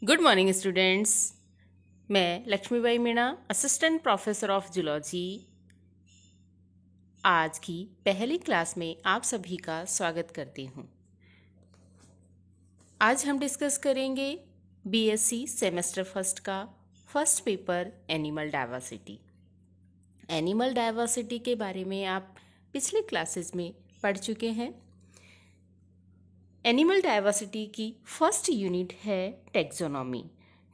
Good morning students. मैं Laxmibai Meena, assistant professor of zoology, आज की पहली क्लास में आप सभी का स्वागत करती हूँ। आज हम डिस्कस करेंगे बीएससी सेमेस्टर फर्स्ट का first paper animal diversity. Animal diversity के बारे में आप पिछले क्लासेस में पढ़ चुके हैं। एनिमल डाइवर्सिटी की फर्स्ट यूनिट है टैक्सोनॉमी।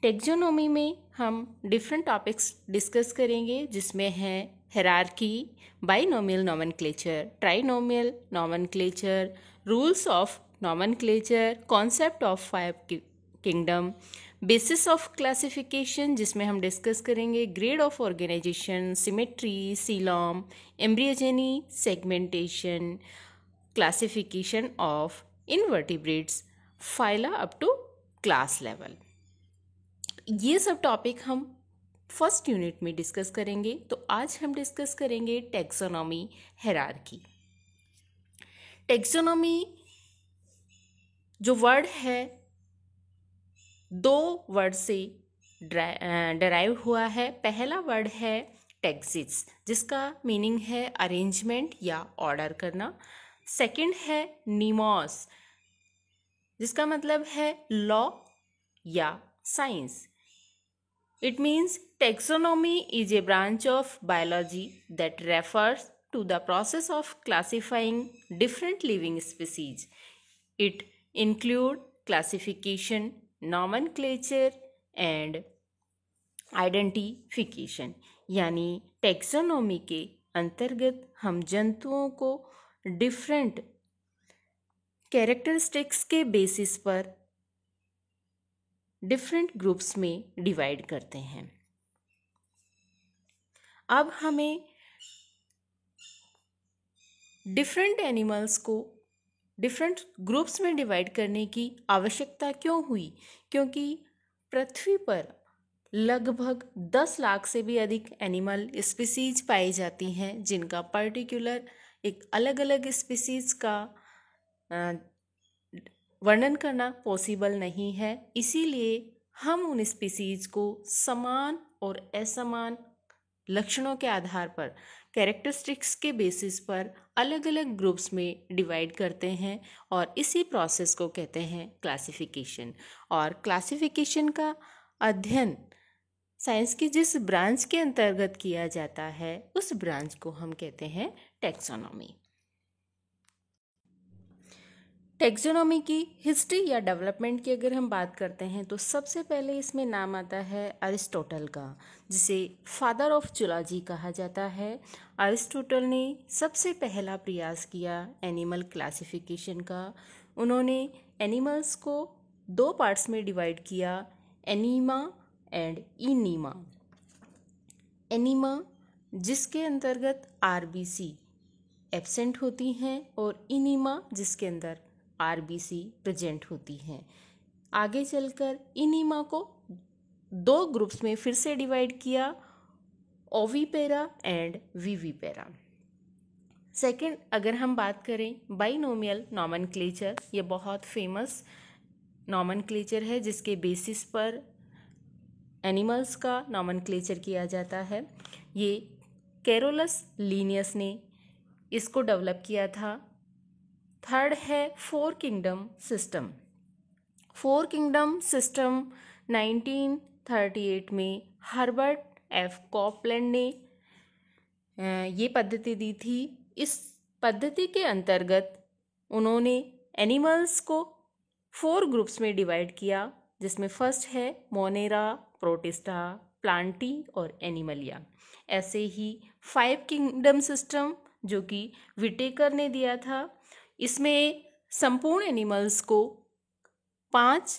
टैक्सोनॉमी में हम डिफरेंट टॉपिक्स डिस्कस करेंगे, जिसमें है hierarchy, binomial nomenclature, trinomial nomenclature, rules of nomenclature, concept of 5 kingdom, basis of classification, जिसमें हम डिस्कस करेंगे grade of organisation, symmetry, coelom, embryogeny, segmentation, classification of invertebrates, phyla up to class level. ये सब topic हम first unit में discuss करेंगे। तो आज हम डिस्कस करेंगे टैक्सोनॉमी, हायरार्की। टैक्सोनॉमी जो वर्ड है, दो वर्ड से डराइव हुआ है। पहला वर्ड है टैक्सिस, जिसका मीनिंग है अरेंजमेंट या ऑर्डर करना। सेकंड है निमोस, जिसका मतलब है लॉ या science. It means taxonomy is a branch of biology that refers to the process of classifying different living species. It includes classification, nomenclature and identification. यानी टैक्सोनॉमी के अंतर्गत हम जंतुओं को डिफरेंट कैरेक्टरिस्टिक्स के बेसिस पर डिफरेंट ग्रुप्स में divide करते हैं। अब हमें डिफरेंट एनिमल्स को डिफरेंट ग्रुप्स में डिवाइड करने की आवश्यकता क्यों हुई? क्योंकि पृथ्वी पर लगभग 10 लाख से भी अधिक एनिमल स्पीसीज पाई जाती हैं, जिनका पर्टिकुलर एक अलग अलग स्पीसीज का वर्णन करना पॉसिबल नहीं है। इसीलिए हम उन स्पीसीज को समान और असमान लक्षणों के आधार पर, कैरेक्टरिस्टिक्स के बेसिस पर अलग अलग ग्रुप्स में डिवाइड करते हैं, और इसी प्रोसेस को कहते हैं क्लासिफिकेशन। और क्लासिफिकेशन का अध्ययन साइंस की जिस ब्रांच के अंतर्गत किया जाता है, उस ब्रांच को हम कहते हैं टैक्सोनॉमी। टैक्सोनॉमी की हिस्ट्री या डेवलपमेंट की अगर हम बात करते हैं, तो सबसे पहले इसमें नाम आता है अरिस्टोटल का, जिसे फादर ऑफ जूलॉजी कहा जाता है। अरिस्टोटल ने सबसे पहला प्रयास किया एनिमल क्लासिफिकेशन का। उन्होंने एनिमल्स को 2 पार्ट्स में डिवाइड किया, एनीमा एंड इनीमा। एनीमा जिसके अंतर्गत आरबीसी एब्सेंट होती हैं, और इनीमा जिसके अंदर आरबीसी प्रेजेंट होती हैं। आगे चलकर इनीमा को 2 ग्रुप्स में फिर से डिवाइड किया, ओवीपेरा एंड विविपेरा। सेकंड, अगर हम बात करें बाइनोमियल नोमेनक्लेचर, ये बहुत फेमस नोमेनक्लेचर है, जिसके बेसिस पर एनिमल्स का नोमेनक्लेचर किया जाता है। ये कैरोलस लीनियस ने इसको डेवलप किया था। थर्ड है 4 किंगडम सिस्टम। 4 किंगडम सिस्टम 1938 में हर्बर्ट एफ कॉपलैंड ने ये पद्धति दी थी। इस पद्धति के अंतर्गत उन्होंने एनिमल्स को 4 ग्रुप्स में डिवाइड किया, जिसमें फर्स्ट है मोनेरा, प्रोटिस्टा, प्लांटी और एनिमलिया। ऐसे ही 5 किंगडम सिस्टम, जो कि विटेकर ने दिया था, इसमें संपूर्ण एनिमल्स को 5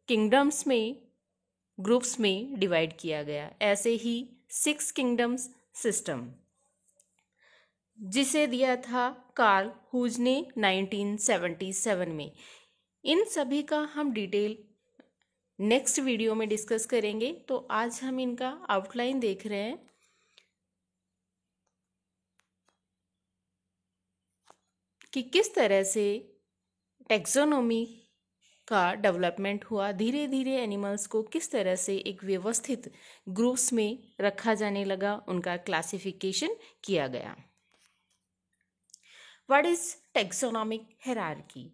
किंगडम्स में ग्रुप्स में डिवाइड किया गया। ऐसे ही 6 किंगडम्स सिस्टम, जिसे दिया था कार्ल हुज ने 1977 में। इन सभी का हम डिटेल नेक्स्ट वीडियो में डिस्कस करेंगे। तो आज हम इनका आउटलाइन देख रहे हैं कि किस तरह से टैक्सोनॉमी का डेवलपमेंट हुआ, धीरे धीरे एनिमल्स को किस तरह से एक व्यवस्थित ग्रुप्स में रखा जाने लगा, उनका क्लासिफिकेशन किया गया। What is taxonomic hierarchy?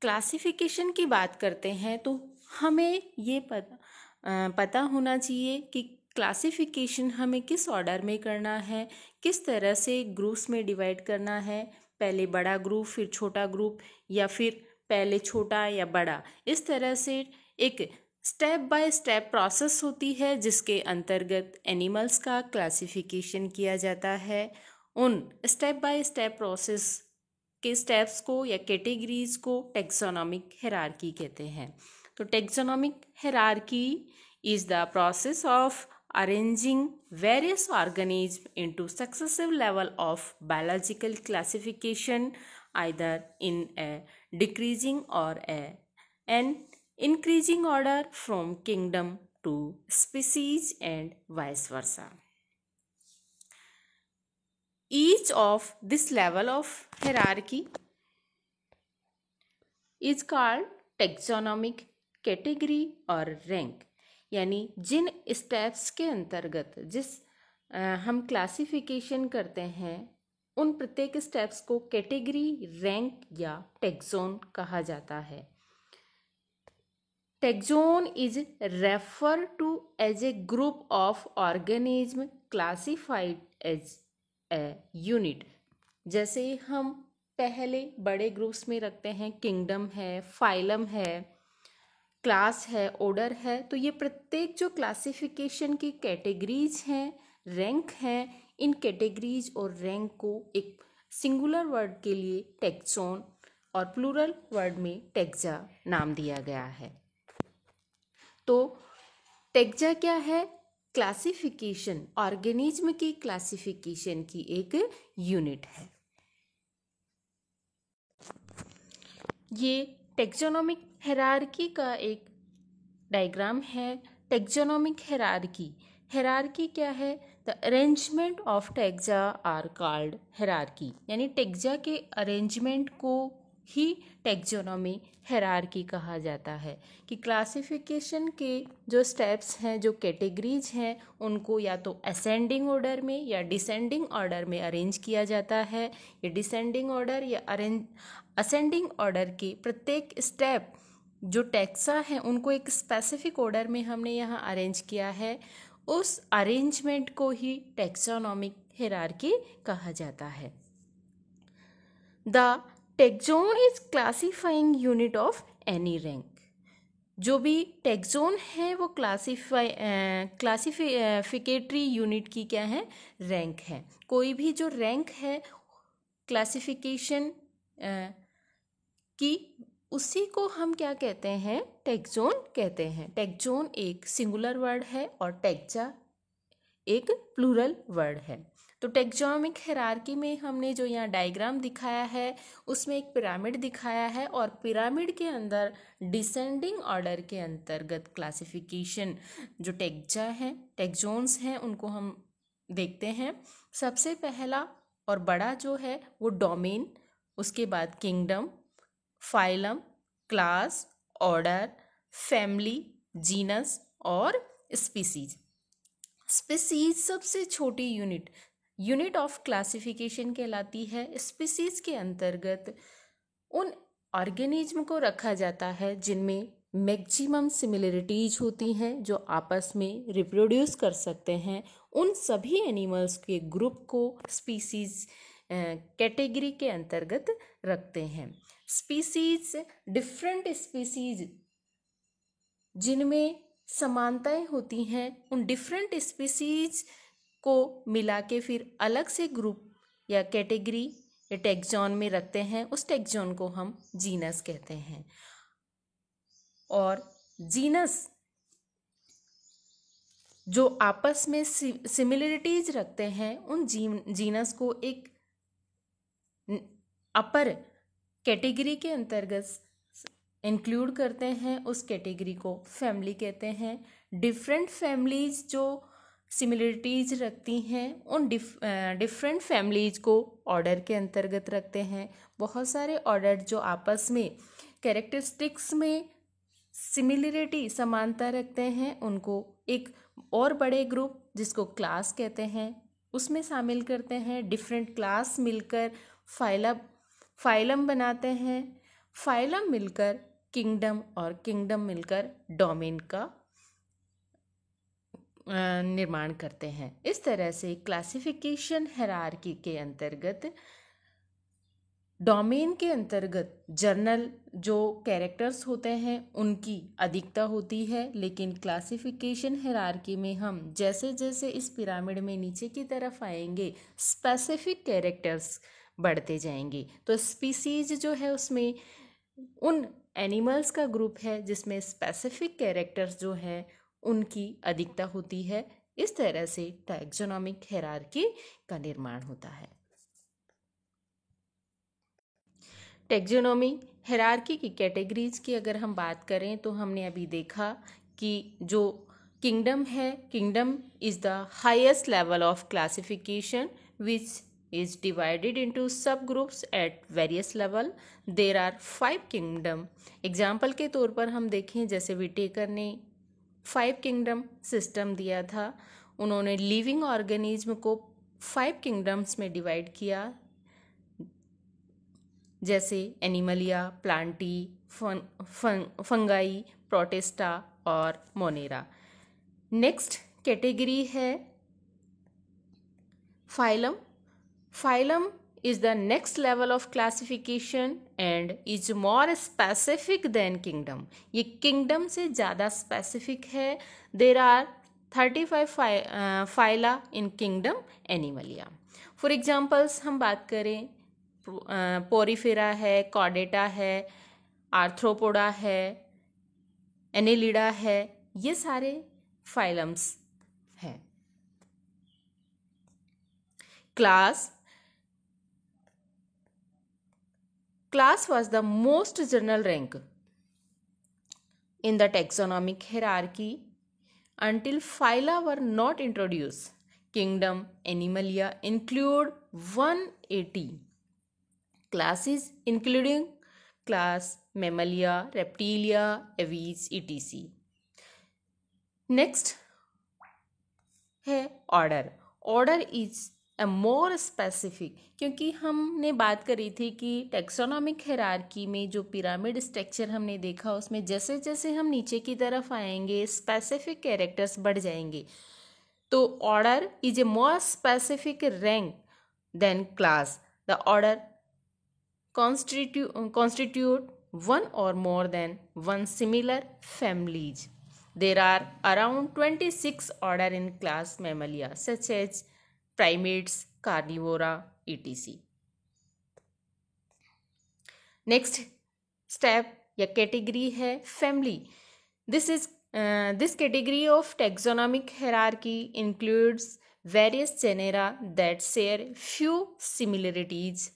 Classification की बात करते हैं तो हमें ये पता होना चाहिए कि क्लासिफिकेशन हमें किस ऑर्डर में करना है, किस तरह से ग्रुप्स में डिवाइड करना है, पहले बड़ा ग्रुप फिर छोटा ग्रुप, या फिर पहले छोटा या बड़ा। इस तरह से एक स्टेप बाय स्टेप प्रोसेस होती है जिसके अंतर्गत एनिमल्स का क्लासिफिकेशन किया जाता है। उन स्टेप बाय स्टेप प्रोसेस के स्टेप्स को या कैटेगरीज को टेक्सोनॉमिक हायरार्की कहते हैं। तो taxonomic hierarchy is the process of arranging various organisms into successive level of biological classification, either in a decreasing or an increasing order from kingdom to species and vice versa. Each of this level of hierarchy is called taxonomic category और rank। यानी जिन steps के अंतर्गत हम classification करते हैं, उन प्रत्येक steps को कैटेगरी, रैंक या टेक्सोन कहा जाता है। Taxon is refer to as a group of organism classified as a unit. जैसे हम पहले बड़े ग्रुप्स में रखते हैं, किंगडम है, फाइलम है, क्लास है, ऑर्डर है, तो ये प्रत्येक जो क्लासिफिकेशन की कैटेगरीज हैं, रैंक हैं, इन कैटेगरीज और रैंक को एक सिंगुलर वर्ड के लिए टेक्सोन और प्लूरल वर्ड में टेक्सा नाम दिया गया है। तो टेक्सा क्या है? क्लासिफिकेशन, ऑर्गेनिज्म की क्लासिफिकेशन की एक यूनिट है। ये टेक्सोनॉमिक हायरार्की का एक डायग्राम है। टेक्सोनॉमिक हायरार्की क्या है? The arrangement of taxa are called hierarchy. यानी टेक्सा के अरेंजमेंट को ही टेक्सोनॉमी हायरार्की कहा जाता है। कि क्लासिफिकेशन के जो स्टेप्स हैं, जो कैटेगरीज हैं, उनको या तो असेंडिंग ऑर्डर में या डिसेंडिंग ऑर्डर में अरेंज किया जाता है। ये डिसेंडिंग ऑर्डर या असेंडिंग ऑर्डर के प्रत्येक स्टेप जो टेक्सा हैं उनको एक स्पेसिफिक ऑर्डर में हमने यहाँ अरेंज किया है। उस अरेंजमेंट को ही टेक्सोनॉमिक हायरार्की कहा जाता है। The taxon is classifying unit of any rank. जो भी टेक्सोन है वो क्लासिफिकेटरी यूनिट की क्या है? रैंक है। कोई भी जो रैंक है क्लासिफिकेशन की, उसी को हम क्या कहते हैं? टेक्सोन कहते हैं। टेक्सोन एक सिंगुलर वर्ड है और टेक्सा एक प्लूरल वर्ड है। तो टेक्सोनॉमिक हायरार्की में हमने जो यहाँ डायग्राम दिखाया है उसमें एक पिरामिड दिखाया है, और पिरामिड के अंदर डिसेंडिंग ऑर्डर के अंतर्गत क्लासिफिकेशन जो टेक्सा हैं, टेक्सोन्स हैं, उनको हम देखते हैं। सबसे पहला और बड़ा जो है वो डोमेन, उसके बाद kingdom, phylum, class, order, family, genus और स्पीसीज। स्पीसीज सबसे छोटी यूनिट ऑफ क्लासिफिकेशन कहलाती है। स्पीसीज के अंतर्गत उन ऑर्गेनिज्म को रखा जाता है जिनमें मैक्सिमम सिमिलरिटीज होती हैं, जो आपस में रिप्रोड्यूस कर सकते हैं। उन सभी एनिमल्स के ग्रुप को स्पीसीज कैटेगरी के अंतर्गत रखते हैं। स्पीसीज, डिफरेंट स्पीसीज जिनमें समानताएं होती हैं, उन डिफरेंट स्पीसीज को मिला के फिर अलग से ग्रुप या कैटेगरी या टेक्सोन में रखते हैं। उस टेक्सोन को हम जीनस कहते हैं। और जीनस जो आपस में सिमिलरिटीज रखते हैं, उन जीनस को एक अपर कैटेगरी के अंतर्गत इंक्लूड करते हैं। उस कैटेगरी को फैमिली कहते हैं। डिफरेंट फैमिलीज जो सिमिलरिटीज रखती हैं, उन डिफरेंट फैमिलीज को ऑर्डर के अंतर्गत रखते हैं। बहुत सारे ऑर्डर जो आपस में कैरेक्टरिस्टिक्स में सिमिलरिटी समानता रखते हैं उनको एक और बड़े ग्रुप जिसको क्लास कहते हैं उसमें शामिल करते हैं। डिफरेंट क्लास मिलकर फाइलम बनाते हैं। फाइलम मिलकर किंगडम और किंगडम मिलकर डोमेन का निर्माण करते हैं। इस तरह से क्लासिफिकेशन हायरार्की के अंतर्गत डोमेन के अंतर्गत जर्नल जो कैरेक्टर्स होते हैं उनकी अधिकता होती है, लेकिन क्लासिफिकेशन हायरार्की में हम जैसे जैसे इस पिरामिड में नीचे की तरफ आएंगे स्पेसिफिक कैरेक्टर्स बढ़ते जाएंगे। तो स्पीसीज जो है उसमें उन एनिमल्स का ग्रुप है जिसमें स्पेसिफिक कैरेक्टर्स जो है उनकी अधिकता होती है। इस तरह से टैक्सोनॉमिक हायरार्की का निर्माण होता है। टैक्सोनॉमी हायरार्की की कैटेगरीज की अगर हम बात करें तो हमने अभी देखा कि जो किंगडम है, kingdom is the highest level of classification which is divided into subgroups at various level. There are 5 kingdom. Example के तौर पर हम देखें जैसे विटेकर ने 5 किंगडम सिस्टम दिया था। उन्होंने लिविंग ऑर्गेनिज्म को 5 किंगडम्स में डिवाइड किया जैसे एनिमलिया, प्लांटी, फंगाई, प्रोटेस्टा और मोनेरा। नेक्स्ट कैटेगरी है phylum. Phylum is the next level of classification and is more specific than kingdom. ये kingdom से ज़्यादा specific है। There are 35 phyla in kingdom Animalia. For examples हम बात करें Porifera है, कॉर्डेटा है, आर्थ्रोपोडा है, एनेलिडा है, ये सारे फाइलम्स हैं। Class was the most general rank in the taxonomic hierarchy until phyla were not introduced. Kingdom Animalia include 180 classes including class Mammalia, Reptilia, Aves, etc. Next है order. Order is a more specific, क्योंकि हमने बात करी थी कि taxonomic hierarchy में जो pyramid structure हमने देखा उसमें जैसे जैसे हम नीचे की तरफ आएंगे स्पेसिफिक कैरेक्टर्स बढ़ जाएंगे। तो order is a more specific rank than class. The order constitute one or more than one similar families. There are around 26 order in class Mammalia such as primates, carnivora, etc. Next step या category है family. This category of taxonomic hierarchy includes various genera that share few similarities.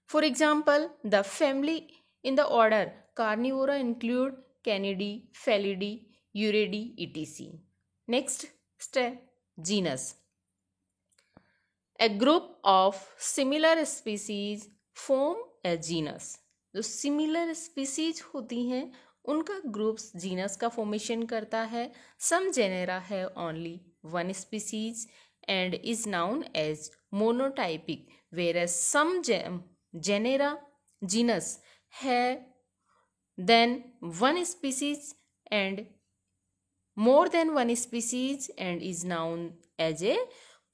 For example, the family in the order Carnivora include Canidae, Felidae, Uridae, etc. Next step, genus. A group of similar species form a genus. जो similar species होती हैं उनका groups genus का formation करता है. Some genera have only one species and is known as monotypic, whereas some genus have then one species and more than one species and is known as a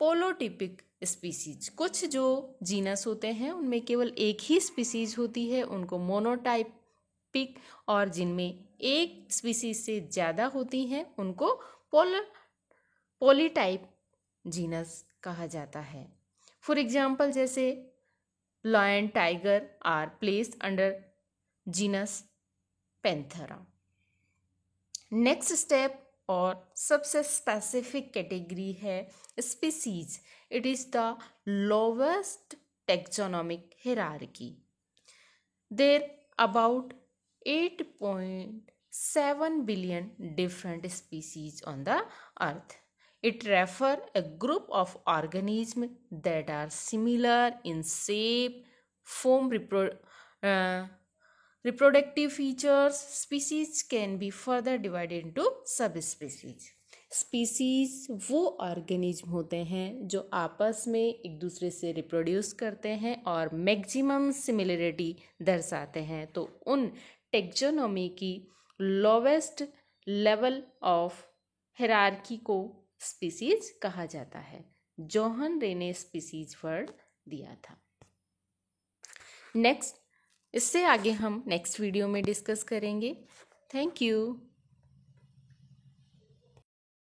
polytypic species. कुछ जो genus होते हैं उनमें केवल एक ही species होती है, उनको मोनोटाइपिक, और जिनमें एक स्पीसीज से ज़्यादा होती हैं उनको पॉलीटाइप जीनस कहा जाता है। फॉर एग्जाम्पल जैसे lion, tiger are placed under genus Panthera. Next step और सबसे specific category है species. It is the lowest taxonomic hierarchy. There about 8.7 billion different species on the earth. It refers a group of organisms that are similar in shape, form, reproductive features, species can be further divided into subspecies. Species वो organism होते हैं जो आपस में एक दूसरे से reproduce करते हैं और मैक्सिमम सिमिलरिटी दर्शाते हैं, तो उन टेक्सोनोमी की लोवेस्ट लेवल ऑफ हायरार्की को स्पीसीज कहा जाता है। जोहन रे ने स्पीसीज वर्ड दिया था। नेक्स्ट, इससे आगे हम नेक्स्ट वीडियो में डिस्कस करेंगे। Thank you.